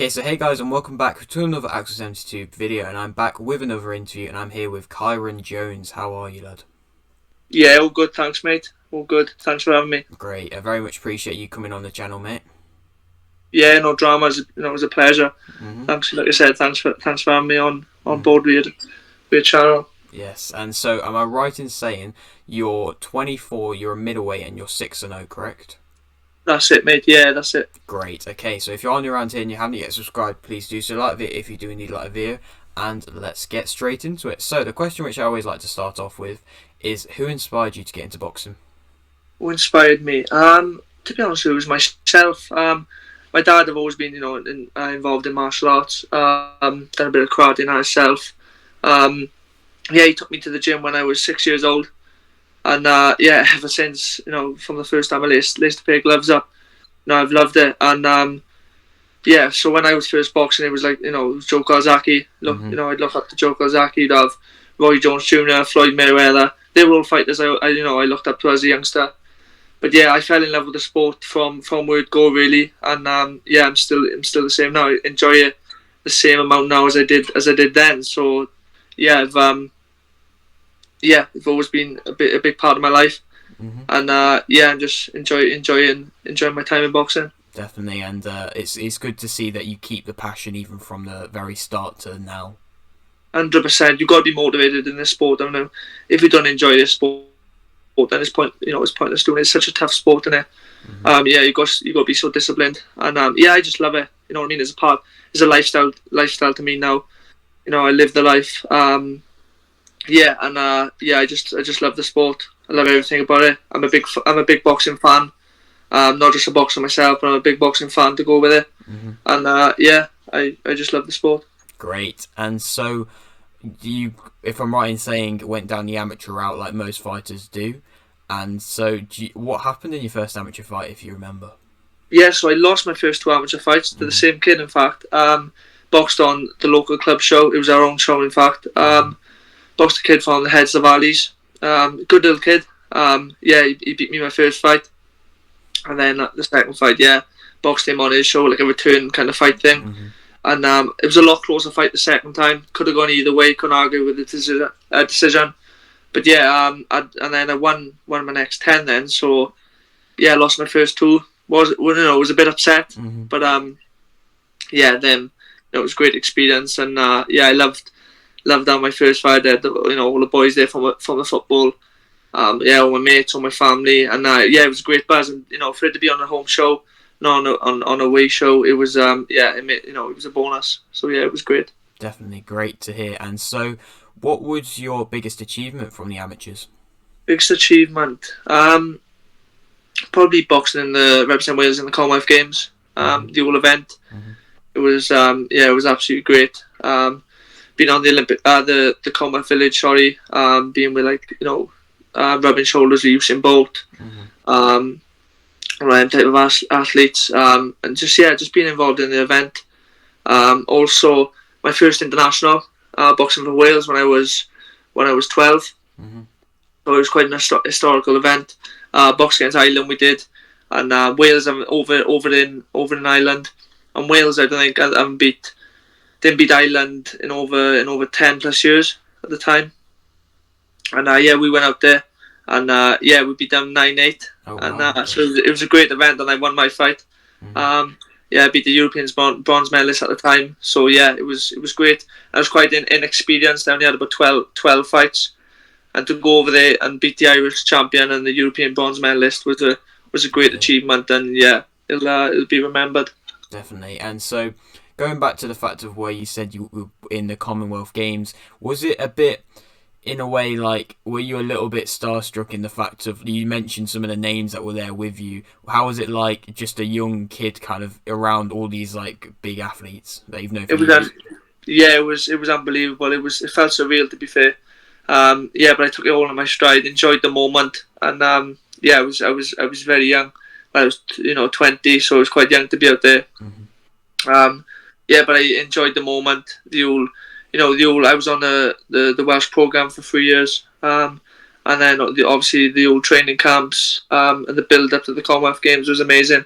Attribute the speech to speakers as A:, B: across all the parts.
A: Okay, so hey guys, and welcome back to another Axel 72 video, and I'm back with another interview, and I'm here with Kyran Jones. How are you, lad?
B: Yeah, all good, thanks, mate. All good. Thanks for having me.
A: Great, I very much appreciate you coming on the channel, mate.
B: Yeah, no dramas. It was a pleasure.
A: hmm
B: Thanks, like I said, thanks for having me on
A: hmm
B: board with your channel.
A: Yes, and so am I right in saying you're 24, you're a middleweight, and you're 6-0, correct?
B: That's it, mate. Yeah, that's it.
A: Great, okay, so if you're on your around here and you haven't yet subscribed, please do so. Like it if you do need like a video, and let's get straight into it. So, the question which I always like to start off with is who inspired you to get into boxing?
B: What inspired me? To be honest, it was myself. My dad have always been, involved in martial arts. Done a bit of karate myself. Yeah, he took me to the gym when I was 6 years old, and yeah, ever since, from the first time I laced a pair of gloves up, I've loved it. And yeah, so when I was first boxing, it was like, it was Joe Kawasaki.
A: hmm
B: I'd look up to Joe Kawasaki. You'd have Roy Jones Jr., Floyd Mayweather. They were all fighters I looked up to as a youngster. But yeah, I fell in love with the sport from word go really, and yeah, I'm still the same now. I enjoy it the same amount now as I did then. So yeah, it's always been a big part of my life,
A: hmm
B: and yeah, I'm just enjoying my time in boxing.
A: Definitely, and it's good to see that you keep the passion even from the very start to now.
B: 100%. You've got to be motivated in this sport. I don't know if you don't enjoy this sport, then it's pointless doing it. It's such a tough sport, isn't it?
A: hmm
B: Yeah, you got to be so disciplined, and yeah, I just love it. You know what I mean? It's a lifestyle to me now. I live the life. Yeah, and yeah, I just love the sport. I love everything about it. I'm a big boxing fan. Not just a boxer myself, but I'm a big boxing fan to go with it.
A: hmm
B: And yeah, I just love the sport.
A: Great, and so you, if I'm right in saying, went down the amateur route like most fighters do. And so, what happened in your first amateur fight, if you remember?
B: Yeah, so I lost my first two amateur fights to the
A: hmm
B: same kid. In fact, boxed on the local club show. It was our own show, in fact.
A: hmm
B: Boxed a kid from the Heads of Valleys. Good little kid. Yeah, he beat me my first fight, and then the second fight, yeah, boxed him on his show, like a return kind of fight thing.
A: hmm
B: And it was a lot closer fight the second time. Could have gone either way. Couldn't argue with the decision. But yeah, and then I won my next 10 then. So yeah, I lost my first two. Was a bit upset,
A: hmm
B: but yeah, then it was a great experience, and yeah, I loved that my first fight. There, all the boys there from the football. Yeah, all my mates, all my family, and yeah, it was a great buzz. And for it to be on a home show, not on a away show, it was yeah, it was a bonus. So yeah, it was great.
A: Definitely great to hear. And so, what was your biggest achievement from the amateurs?
B: Biggest achievement, probably boxing in the represent Wales in the Commonwealth Games.
A: hmm
B: The whole event.
A: hmm
B: It was yeah, it was absolutely great. Being on the the Commonwealth Village, sorry, being with rubbing shoulders with Usain Bolt,
A: hmm
B: um, right type of athletes, and just being involved in the event. Also, my first international boxing for Wales when I was 12.
A: hmm
B: So it was quite an historical event. Boxing against Ireland we did, and Wales over in Ireland, and Wales I don't think I haven't didn't beat Ireland in over 10 plus years at the time. And yeah, we went out there, and yeah, we beat them 9-8,
A: Oh
B: and
A: wow, okay.
B: so it was a great event, and I won my fight.
A: hmm
B: Yeah, I beat the Europeans bronze medalists at the time. So yeah, it was great. I was quite inexperienced. I only had about 12 fights, and to go over there and beat the Irish champion and the European bronze medalist was a great
A: Yeah,
B: achievement. And yeah, it'll be remembered.
A: definitely. And so, going back to the fact of where you said you were in the Commonwealth Games, was it a bit, in a way, like, were you a little bit starstruck in the fact of, you mentioned some of the names that were there with you? How was it like, just a young kid kind of around all these like big athletes that you've known for
B: It was
A: years?
B: yeah, it was unbelievable. It felt surreal, to be fair. Yeah, but I took it all in my stride, enjoyed the moment, and yeah, I was very young. I was 20, so I was quite young to be out there.
A: hmm
B: Um, yeah, but I enjoyed the moment. I was on the Welsh program for 3 years. And then obviously the old training camps, and the build up to the Commonwealth Games was amazing.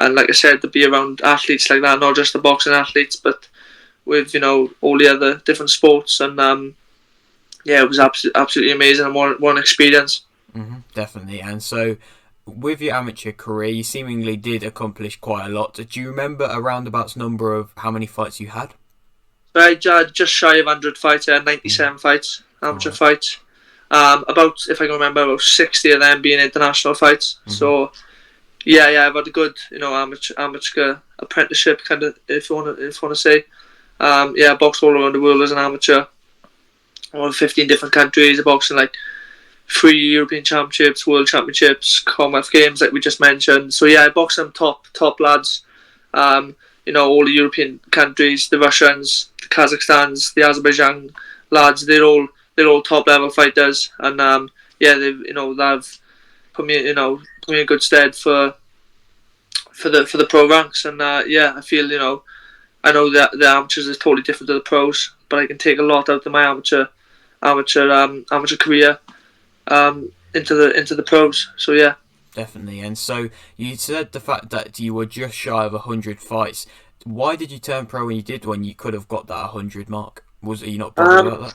B: And like I said, to be around athletes like that, not just the boxing athletes, but with all the other different sports, and it was absolutely amazing and one experience.
A: Definitely. And so, with your amateur career, you seemingly did accomplish quite a lot. Do you remember a roundabouts number of how many fights you had?
B: I had just shy of 100 fights. I had 97 fights, amateur fights. About, if I can remember, about 60 of them being international fights. So, I've had a good, amateur apprenticeship kind of, if you want to say. I boxed all around the world as an amateur. All 15 different countries. I boxed in like 3 European Championships, World Championships, Commonwealth Games, like we just mentioned. So I boxed some top lads. All the European countries, the Russians, the Kazakhstans, the Azerbaijan lads. They're all top level fighters, and they've put me in good stead for the pro ranks. And I feel I know that the amateurs is totally different to the pros, but I can take a lot out of my amateur career into the pros. So yeah.
A: Definitely. And so you said the fact that you were just shy of 100 fights. Why did you turn pro when you did, when you could have got that 100 mark? Was it you not bothered about that?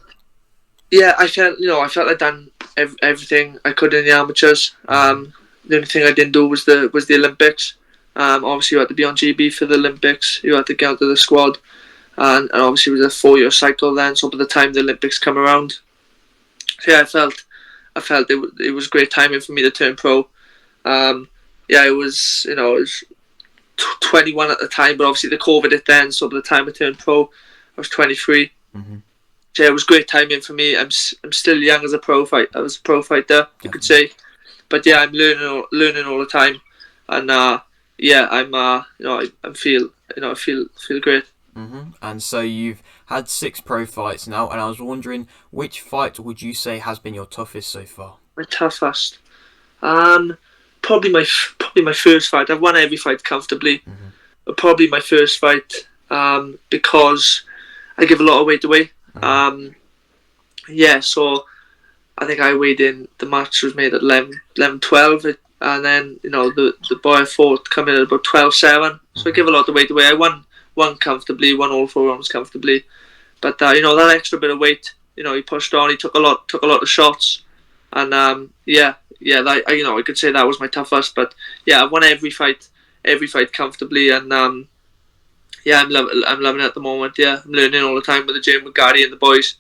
B: Yeah, I felt I'd done everything I could in the amateurs. The only thing I didn't do was the Olympics. Obviously you had to be on GB for the Olympics. You had to get onto the squad, and obviously it was a 4-year cycle then. So by the time the Olympics come around, I felt it was great timing for me to turn pro. It was 21 at the time, but obviously the COVID hit then. So by the time I turned pro, I was 23. It was great timing for me. I'm still young as a pro fighter. I was a pro fighter, you could say, but I'm learning all the time, and I feel great.
A: And so you've had 6 pro fights now, and I was wondering, which fight would you say has been your toughest so far?
B: My toughest, probably my first fight. I've won every fight comfortably, but probably my first fight, because I give a lot of weight away. So I think I weighed in. The match was made at 11-12, and then the boy I fought come in at about 12-7. So I give a lot of weight away. I won comfortably, won all 4 rounds comfortably, but that extra bit of weight, he pushed on. He took a lot of shots, and I could say that was my toughest. But I won every fight comfortably, and I'm loving it at the moment. I'm learning all the time with the gym, with Gary and the boys.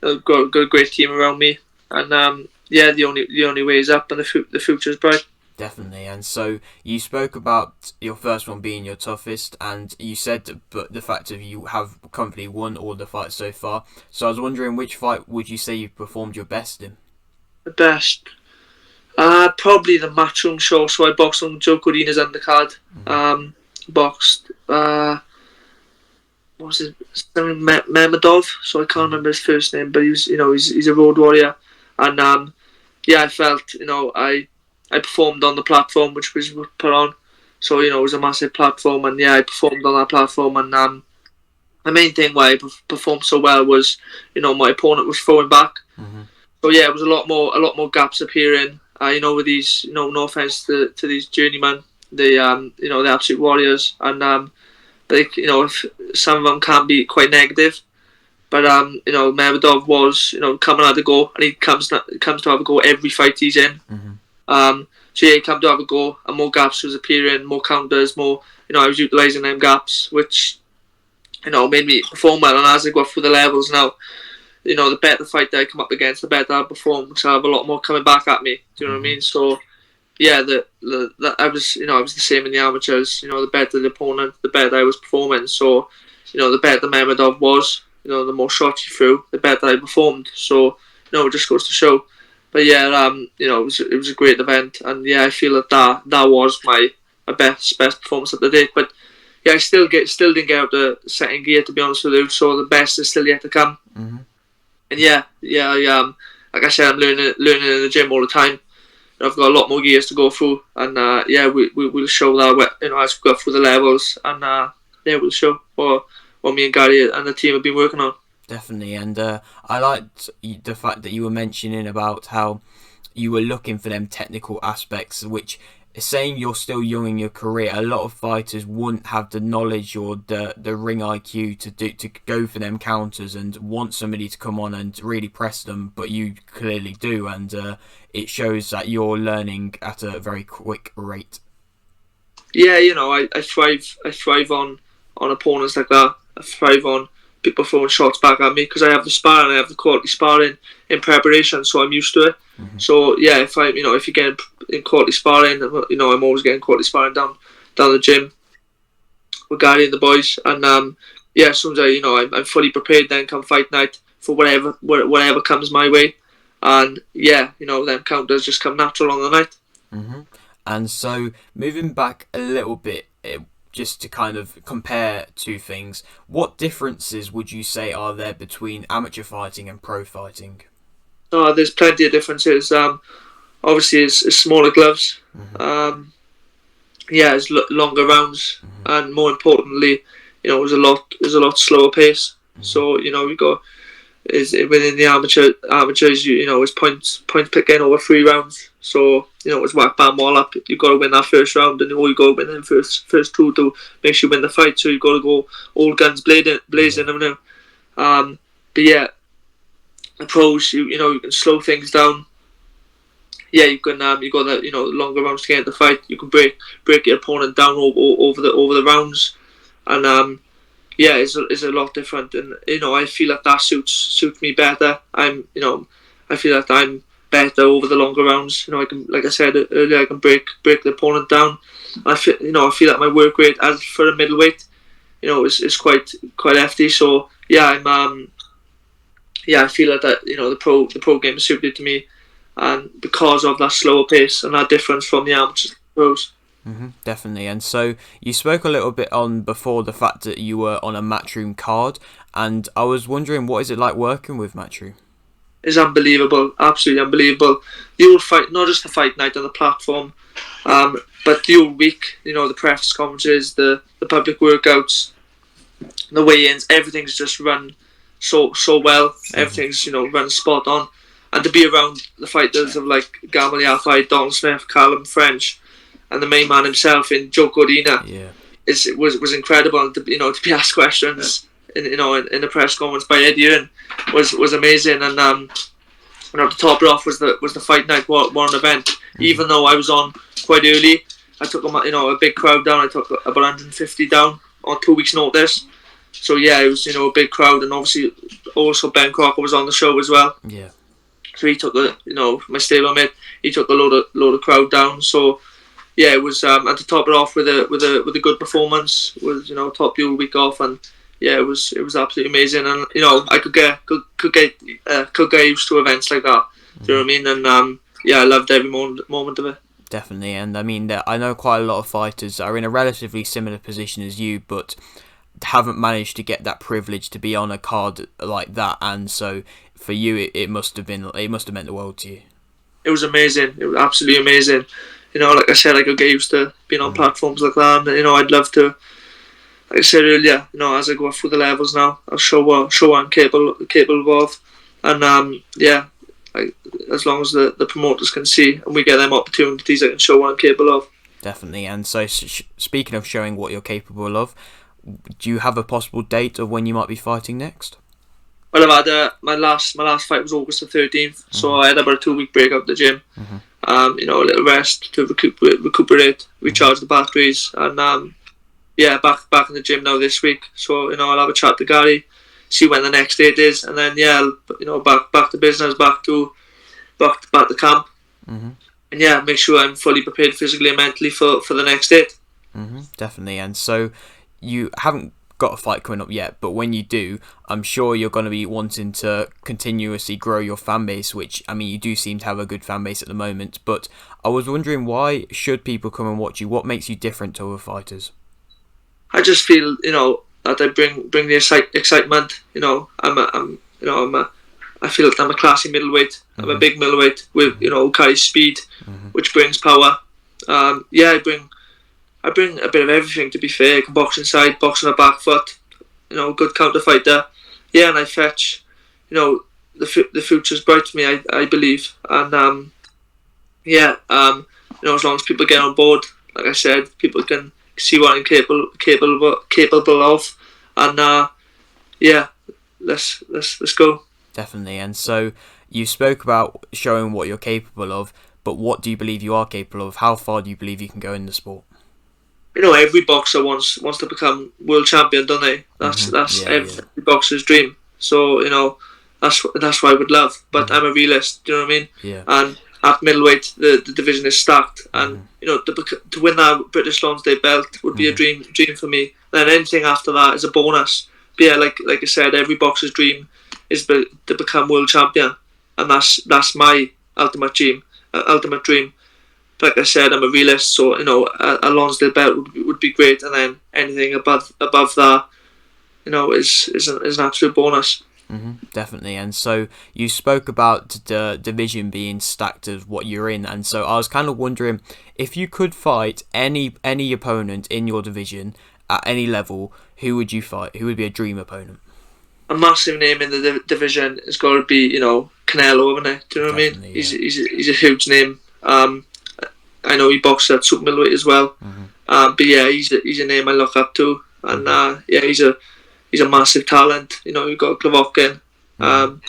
B: Got a great team around me, and the only way is up, and the future's bright.
A: Definitely. And so you spoke about your first one being your toughest, and you said but the fact of you have comfortably won all the fights so far. So I was wondering, which fight would you say you've performed your best in?
B: The best, probably the Matchroom show. So I boxed on Joe Cordina's undercard. Boxed. What was his name? Memedov. So I can't remember his first name, but he's a road warrior, and I felt I performed on the platform which was put on. So it was a massive platform, and I performed on that platform, and the main thing why I performed so well was my opponent was throwing back. So it was a lot more gaps appearing. With these no offense to these journeymen, the absolute warriors, and if some of them can be quite negative, but Memedov was coming at a go, and he comes to have a go every fight he's in. He came to have a go, and more gaps was appearing, more counters, more I was utilising them gaps, which made me perform well. And as I go up through the levels now, the better fight that I come up against, the better I perform, because I have a lot more coming back at me. Do you know what I mean? So I was the same in the amateurs. The better the opponent, the better I was performing. So the better Memedov was, the more shots he threw, the better I performed. So it just goes to show. But it was a great event, and I feel that was my best performance of the day. But I still didn't get out the second gear, to be honest with you. So the best is still yet to come. And like I said, I'm learning in the gym all the time. I've got a lot more gears to go through, and we'll show that as we go through the levels, and we'll show what me and Gary and the team have been working on.
A: Definitely. And I liked the fact that you were mentioning about how you were looking for them technical aspects, which saying you're still young in your career, a lot of fighters wouldn't have the knowledge or the ring IQ to go for them counters and want somebody to come on and really press them, but you clearly do, and it shows that you're learning at a very quick rate.
B: Yeah, I thrive on opponents like that. I thrive on people throwing shots back at me because I have the sparring, I have the quality sparring in preparation, so I'm used to it. Mm-hmm. So yeah, if you get in quality sparring, I'm always getting quality sparring down the gym with Gary and the boys, and as soon as I'm fully prepared, then come fight night for whatever comes my way, and them counters just come natural on the night.
A: Mm-hmm. And so moving back a little bit, just to kind of compare two things, what differences would you say are there between amateur fighting and pro fighting?
B: There's plenty of differences. Obviously, it's smaller gloves. Mm-hmm. It's longer rounds, mm-hmm. and more importantly, there's a lot slower pace. Mm-hmm. So we got within the amateurs, it's points picking over 3 rounds. So it's whack bam wall up. You got to win that first round, and you got to win them first 2 to make sure you win the fight. So you got to go all guns blazing. But yeah, the pros, you can slow things down. Yeah, you can you got the longer rounds to get into the fight. You can break your opponent down over the rounds, and it's a lot different. And I feel that suits me better. I feel that I'm better over the longer rounds. I can, like I said earlier, I can break the opponent down. I feel that my work rate as for a middleweight, is quite hefty. So yeah, I feel that the pro game is suited to me, and because of that slower pace and that difference from the amateurs and pros.
A: Mm-hmm, definitely. And so you spoke a little bit on before the fact that you were on a Matchroom card, and I was wondering, what is it like working with Matchroom?
B: It's unbelievable, absolutely unbelievable. The whole fight, not just the fight night on the platform, but the whole week. The press conferences, the public workouts, the weigh-ins, everything's just run so well. Mm-hmm. Everything's run spot on, and to be around the fighters of like Gamble Yafai, Don Smith, Callum French, and the main man himself in Joe Cordina, it was incredible. To be asked questions in the press conference by Ed Ewan was amazing. And to top it off was the fight night one event. Mm-hmm. Even though I was on quite early, I took a big crowd down. I took about 150 down on 2 weeks' notice. So yeah, it was a big crowd, and obviously also Ben Crocker was on the show as well.
A: Yeah.
B: So he took my stablemate. He took a load of crowd down. So yeah, it was and to top it off with a good performance, with top your week off, and yeah, it was absolutely amazing. And I could get used to events like that. Mm-hmm. Do you know what I mean? And I loved every moment of it.
A: Definitely. And I mean, I know quite a lot of fighters that are in a relatively similar position as you, but haven't managed to get that privilege to be on a card like that. And so for you, it must have meant the world to you.
B: It was amazing. It was absolutely amazing. Like I said, I could get used to being on platforms like that, and I'd love to, like I said earlier, as I go through the levels now, I'll show what I'm capable of, and as long as the promoters can see and we get them opportunities, I can show what I'm capable of.
A: Definitely. And so, speaking of showing what you're capable of, do you have a possible date of when you might be fighting next?
B: Well, I've had my last fight was August the 13th, mm-hmm. so I had about a 2-week break out the gym. Mm-hmm. A little rest to recuperate, recharge the batteries, and back in the gym now this week. So I'll have a chat to Gary, see when the next date is, and then back to business, back to camp, mm-hmm. and make sure I'm fully prepared physically and mentally for the next date.
A: Mm-hmm, definitely. And so you haven't got a fight coming up yet, but when you do, I'm sure you're going to be wanting to continuously grow your fan base, which, I mean, you do seem to have a good fan base at the moment, but I was wondering, why should people come and watch you? What makes you different to other fighters?
B: I just feel, that I bring the excitement. I feel like I'm a classy middleweight. Mm-hmm. I'm a big middleweight with, carries speed, mm-hmm. which brings power. I bring a bit of everything, to be fair. I can box inside, box on the back foot, good counter fighter. Yeah, and I fetch, the future's bright for me, I believe. And, as long as people get on board, like I said, people can see what I'm capable of, and yeah, let's go.
A: Definitely. And so you spoke about showing what you're capable of, but what do you believe you are capable of? How far do you believe you can go in the sport?
B: Every boxer wants to become world champion, don't they? That's every boxer's dream. So that's what I would love. But I'm a realist. Do you know what I mean?
A: Yeah.
B: And at middleweight, the division is stacked, and to win that British Lonsdale belt would be a dream for me. Then anything after that is a bonus. But yeah, like I said, every boxer's dream is to become world champion, and that's my ultimate dream. Like I said, I'm a realist, so a Lonsdale belt would be great, and then anything above that, is an absolute bonus.
A: Definitely. And so you spoke about the division being stacked as what you're in, and so I was kind of wondering if you could fight any opponent in your division at any level, who would you fight? Who would be a dream opponent?
B: A massive name in the division has got to be Canelo, isn't it? Do you know what I mean?
A: Yeah.
B: He's a huge name. I know he boxed at super middleweight as well. But yeah, he's a name I look up to, and he's a massive talent. You've got Glavokin, and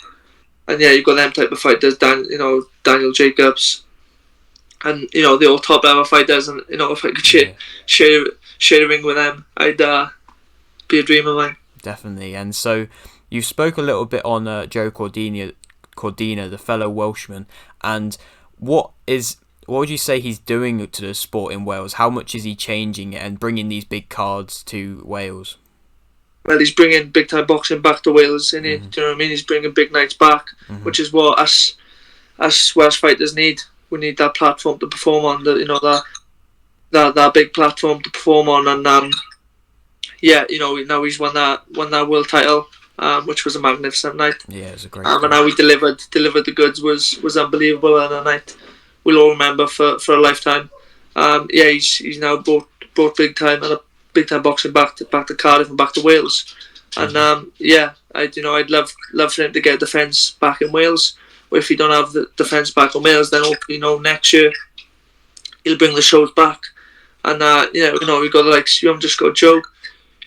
B: yeah, you've got them type of fighters. Daniel Jacobs, and the all top level fighters. And if I could share a ring with them, I'd be a dream of mine.
A: Definitely. And so you spoke a little bit on Joe Cordina, the fellow Welshman, and what would you say he's doing to the sport in Wales? How much is he changing it and bringing these big cards to Wales?
B: Well, he's bringing big time boxing back to Wales, isn't he? Do you know what I mean? He's bringing big nights back, which is what us Welsh fighters need. We need that platform to perform on, that big platform to perform on, and now he's won that world title, which was a magnificent night.
A: Yeah, it was a great.
B: And how he delivered the goods was unbelievable, and a night we'll all remember for a lifetime. He's now brought big time boxing back to Cardiff and back to Wales, and I'd love for him to get defence back in Wales. Or if he don't have the defence back in Wales, then hopefully next year he'll bring the shows back. And we've got the likes. You haven't just got Joe,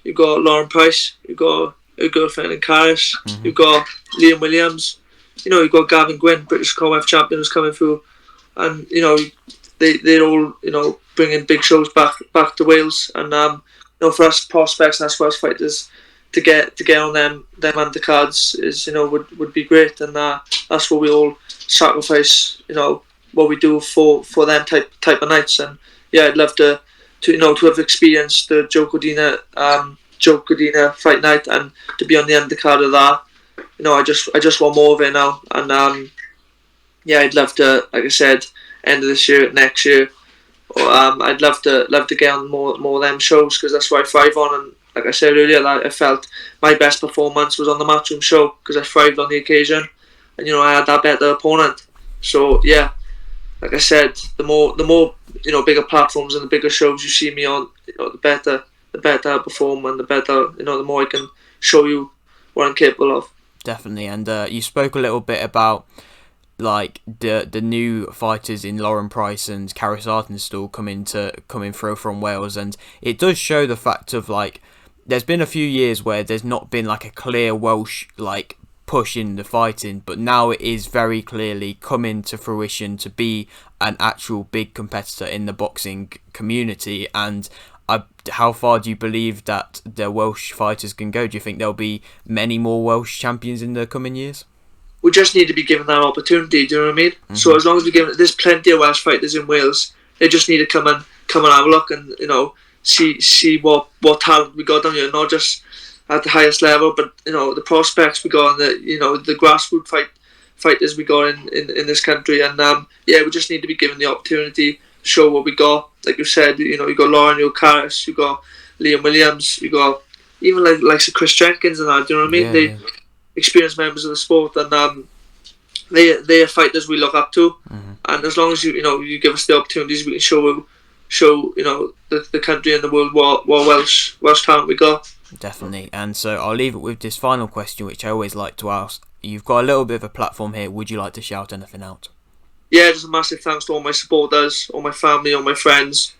B: you've got Lauren Price, you've got a girlfriend in Caris, you've got Liam Williams, you've got Gavin Gwynn, British Commonwealth champion, who's coming through, and they're all bringing big shows back to Wales, and for us prospects and us Welsh fighters to get on them undercards is would be great, and that's what we all sacrifice what we do for them type of nights. And yeah, I'd love to have experienced the Joe Cordina fight night and to be on the undercard of that. I just want more of it now, and I'd love to, like I said, end of this year, next year, or I'd love to get on more of them shows, because that's what I thrive on. And like I said earlier, that I felt my best performance was on the Matchroom show, because I thrived on the occasion, and I had that better opponent. So yeah, like I said, the more bigger platforms and the bigger shows you see me on, the better I perform, and the better the more I can show you what I'm capable of.
A: Definitely. And you spoke a little bit about like the new fighters in Lauren Price and Caris Artenstall coming through from Wales, and it does show the fact of like there's been a few years where there's not been like a clear Welsh like push in the fighting, but now it is very clearly coming to fruition to be an actual big competitor in the boxing community. And how far do you believe that the Welsh fighters can go? Do you think there'll be many more Welsh champions in the coming years?
B: We just need to be given that opportunity. Do you know what I mean? So as long as we give it, there's plenty of Welsh fighters in Wales. They just need to come and have a look, and see what talent we got down here, not just at the highest level, but the prospects we got, and the grassroots fighters we got in this country. And we just need to be given the opportunity to show what we got. Like you said, you got Lauren, you got Caris, you got Liam Williams, you got even like Chris Jenkins and that. Do you know what I mean? They experienced members of the sport, and they are fighters we look up to. And as long as you give us the opportunities, we can show the country and the world what Welsh talent we got.
A: Definitely. And so I'll leave it with this final question, which I always like to ask. You've got a little bit of a platform here. Would you like to shout anything out?
B: yeah, just a massive thanks to all my supporters, all my family, all my friends,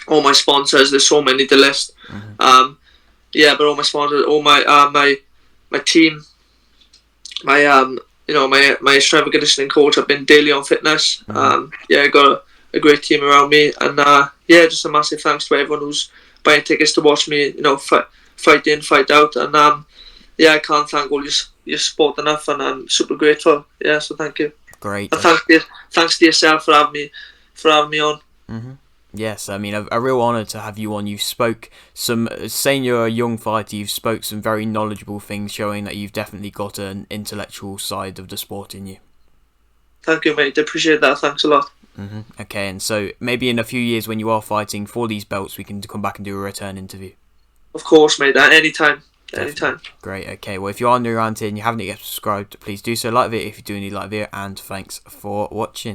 B: all my sponsors. There's so many to list. Yeah, but all my sponsors, all my team, my my strength and conditioning coach. I've been daily on fitness. Yeah, I got a great team around me, and yeah, just a massive thanks to everyone who's buying tickets to watch me. Fight in, fight out, and yeah, I can't thank all your support enough, and I'm super grateful. Yeah, so thank you.
A: Great.
B: And thanks to yourself for having me on.
A: Yes, I mean, a real honour to have you on. You spoke saying you're a young fighter, you've spoke some very knowledgeable things, showing that you've definitely got an intellectual side of the sport in you.
B: Thank you, mate. I appreciate that. Thanks a lot.
A: Okay, and so maybe in a few years when you are fighting for these belts, we can come back and do a return interview.
B: Of course, mate. Anytime. Anytime.
A: Great. Okay, well, if you are new around here and you haven't yet subscribed, please do so. Like the video if you do need like the video, and thanks for watching.